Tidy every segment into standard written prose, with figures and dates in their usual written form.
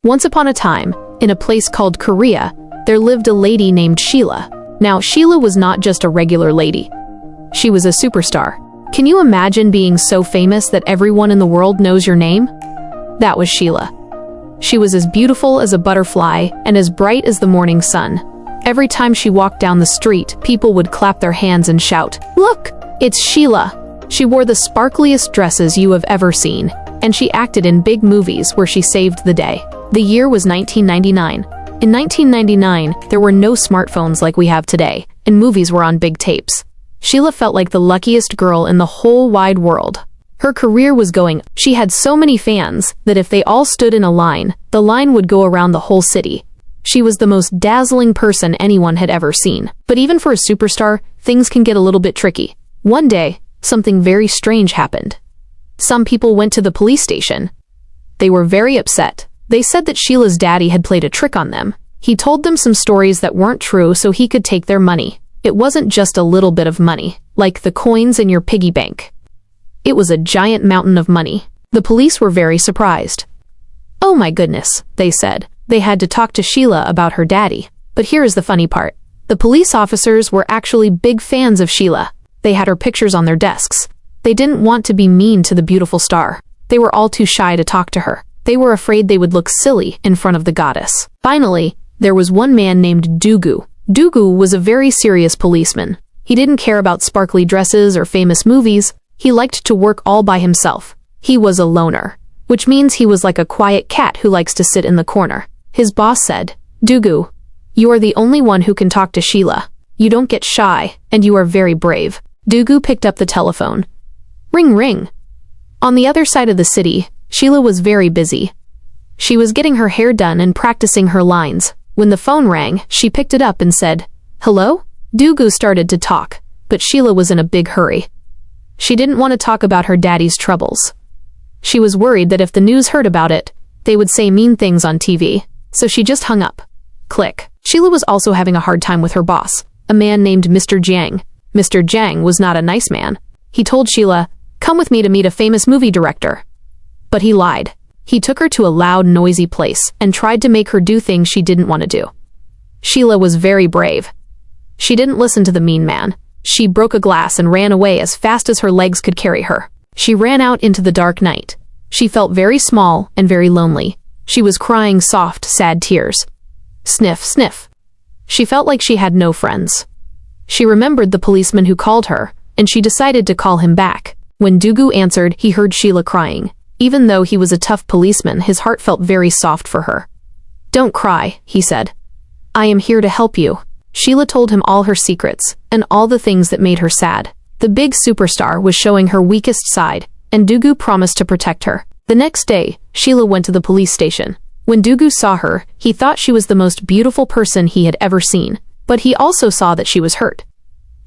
Once upon a time, in a place called Korea, there lived a lady named Sheila. Now, Sheila was not just a regular lady. She was a superstar. Can you imagine being so famous that everyone in the world knows your name? That was Sheila. She was as beautiful as a butterfly and as bright as the morning sun. Every time she walked down the street, people would clap their hands and shout, "Look, it's Sheila!" She wore the sparkliest dresses you have ever seen, and she acted in big movies where she saved the day. The year was 1999. In 1999, there were no smartphones like we have today, and movies were on big tapes. Sheila felt like the luckiest girl in the whole wide world. Her career was going. She had so many fans that if they all stood in a line, the line would go around the whole city. She was the most dazzling person anyone had ever seen. But even for a superstar, things can get a little bit tricky. One day, something very strange happened. Some people went to the police station. They were very upset. They said that Sheila's daddy had played a trick on them. He told them some stories that weren't true so he could take their money. It wasn't just a little bit of money, like the coins in your piggy bank. It was a giant mountain of money. The police were very surprised. "Oh my goodness," they said. They had to talk to Sheila about her daddy. But here is the funny part. The police officers were actually big fans of Sheila. They had her pictures on their desks. They didn't want to be mean to the beautiful star. They were all too shy to talk to her. They were afraid they would look silly in front of the goddess. Finally, there was one man named Dugu. Dugu was a very serious policeman. He didn't care about sparkly dresses or famous movies. He liked to work all by himself. He was a loner, which means he was like a quiet cat who likes to sit in the corner. His boss said, "Dugu, you are the only one who can talk to Sheila. You don't get shy, and you are very brave." Dugu picked up the telephone. Ring, ring. On the other side of the city, Sheila was very busy. She was getting her hair done and practicing her lines. When the phone rang, she picked it up and said, "Hello?" Dugu started to talk, but Sheila was in a big hurry. She didn't want to talk about her daddy's troubles. She was worried that if the news heard about it, they would say mean things on TV, so she just hung up. Click. Sheila was also having a hard time with her boss, a man named Mr. Jiang. Mr. Jiang was not a nice man. He told Sheila, "Come with me to meet a famous movie director." But he lied. He took her to a loud, noisy place and tried to make her do things she didn't want to do. Sheila was very brave. She didn't listen to the mean man. She broke a glass and ran away as fast as her legs could carry her. She ran out into the dark night. She felt very small and very lonely. She was crying soft, sad tears. Sniff, sniff. She felt like she had no friends. She remembered the policeman who called her, and she decided to call him back. When Dugu answered, he heard Sheila crying. Even though he was a tough policeman, his heart felt very soft for her. "Don't cry," he said. "I am here to help you." Sheila told him all her secrets, and all the things that made her sad. The big superstar was showing her weakest side, and Dugu promised to protect her. The next day, Sheila went to the police station. When Dugu saw her, he thought she was the most beautiful person he had ever seen, but he also saw that she was hurt.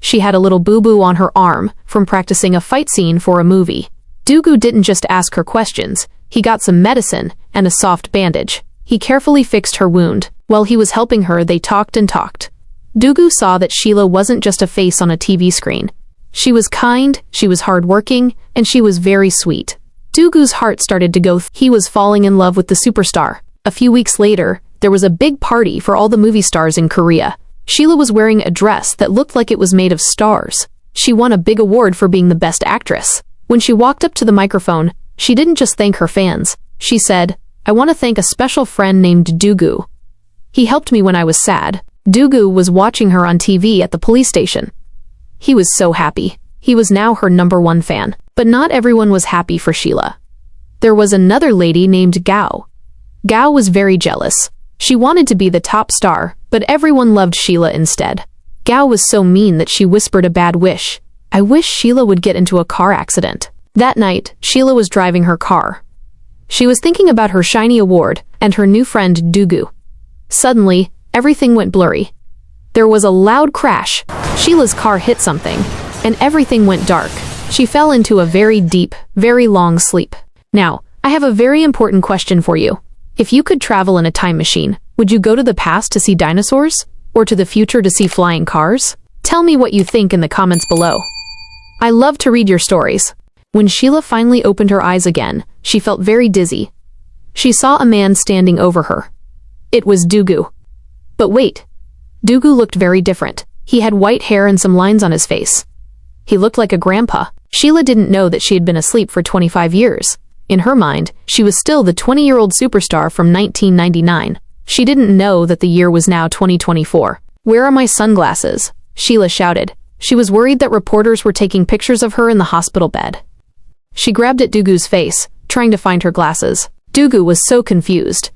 She had a little boo-boo on her arm from practicing a fight scene for a movie. Dugu didn't just ask her questions. He got some medicine and a soft bandage. He carefully fixed her wound. While he was helping her, they talked and talked. Dugu saw that Sheila wasn't just a face on a TV screen. She was kind, she was hardworking, and she was very sweet. Dugu's heart started to go. He was falling in love with the superstar. A few weeks later, there was a big party for all the movie stars in Korea. Sheila was wearing a dress that looked like it was made of stars. She won a big award for being the best actress. When she walked up to the microphone, she didn't just thank her fans. She said, "I want to thank a special friend named Dugu. He helped me when I was sad." Dugu was watching her on TV at the police station. He was so happy. He was now her #1 fan. But not everyone was happy for Sheila. There was another lady named Gao. Gao was very jealous. She wanted to be the top star, but everyone loved Sheila instead. Gao was so mean that she whispered a bad wish. "I wish Sheila would get into a car accident." That night, Sheila was driving her car. She was thinking about her shiny award and her new friend Dugu. Suddenly, everything went blurry. There was a loud crash. Sheila's car hit something, and everything went dark. She fell into a very deep, very long sleep. Now, I have a very important question for you. If you could travel in a time machine, would you go to the past to see dinosaurs? Or to the future to see flying cars? Tell me what you think in the comments below. I love to read your stories. When Sheila finally opened her eyes again, she felt very dizzy. she saw a man standing over her. It was Dugu. But wait. Dugu looked very different. He had white hair and some lines on his face. He looked like a grandpa. Sheila didn't know that she had been asleep for 25 years. In her mind, she was still the 20-year-old superstar from 1999. She didn't know that the year was now 2024. "Where are my sunglasses?" Sheila shouted. She was worried that reporters were taking pictures of her in the hospital bed. She grabbed at Dugu's face, trying to find her glasses. Dugu was so confused.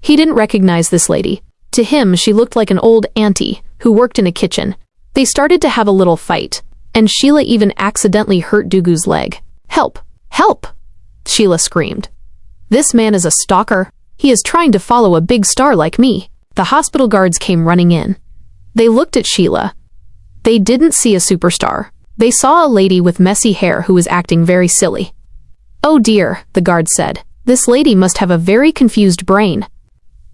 He didn't recognize this lady. To him, she looked like an old auntie who worked in a kitchen. They started to have a little fight, and Sheila even accidentally hurt Dugu's leg. "Help! Help!" Sheila screamed. "This man is a stalker. He is trying to follow a big star like me." The hospital guards came running in. They looked at Sheila. They didn't see a superstar. They saw a lady with messy hair who was acting very silly. "Oh dear," the guard said. "This lady must have a very confused brain."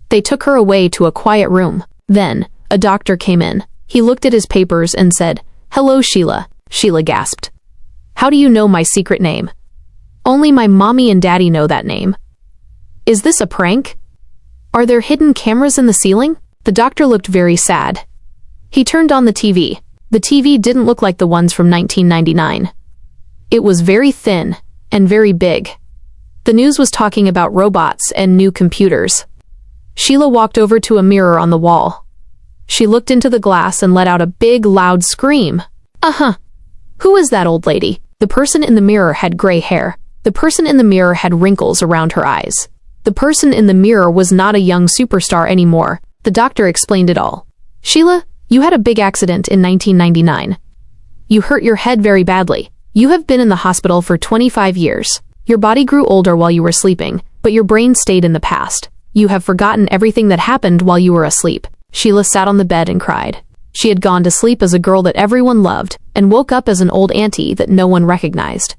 They took her away to a quiet room. Then, a doctor came in. He looked at his papers and said, "Hello, Sheila." Sheila gasped. "How do you know my secret name?" "Only my mommy and daddy know that name." "Is this a prank? Are there hidden cameras in the ceiling?" The doctor looked very sad. He turned on the TV. The TV didn't look like the ones from 1999. It was very thin and very big. The news was talking about robots and new computers. Sheila walked over to a mirror on the wall. She looked into the glass and let out a big, loud scream. "Uh-huh. Who is that old lady?" The person in the mirror had gray hair. The person in the mirror had wrinkles around her eyes. The person in the mirror was not a young superstar anymore. The doctor explained it all. "Sheila, you had a big accident in 1999. You hurt your head very badly. You have been in the hospital for 25 years. Your body grew older while you were sleeping, but your brain stayed in the past. You have forgotten everything that happened while you were asleep." Sheila sat on the bed and cried. She had gone to sleep as a girl that everyone loved and woke up as an old auntie that no one recognized.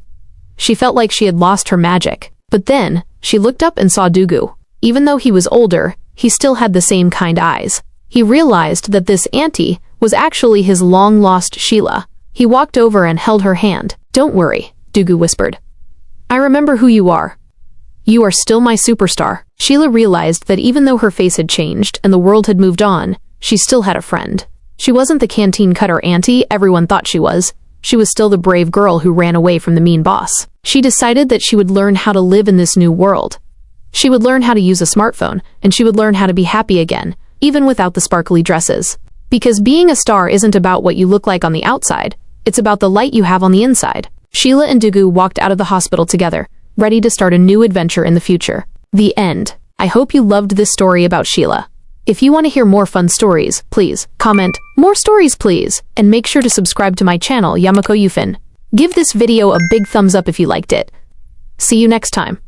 She felt like she had lost her magic. But then, she looked up and saw Dugu. Even though he was older, he still had the same kind eyes. He realized that this auntie was actually his long-lost Sheila. He walked over and held her hand. "Don't worry," Dugu whispered. "I remember who you are. You are still my superstar." Sheila realized that even though her face had changed and the world had moved on, she still had a friend. She wasn't the canteen cutter auntie everyone thought she was. She was still the brave girl who ran away from the mean boss. She decided that she would learn how to live in this new world. She would learn how to use a smartphone, and she would learn how to be happy again, even without the sparkly dresses. Because being a star isn't about what you look like on the outside, it's about the light you have on the inside. Sheila and Dugu walked out of the hospital together, ready to start a new adventure in the future. The end. I hope you loved this story about Sheila. If you want to hear more fun stories, please comment, "More stories please," and make sure to subscribe to my channel, Yamako Yufin. Give this video a big thumbs up if you liked it. See you next time.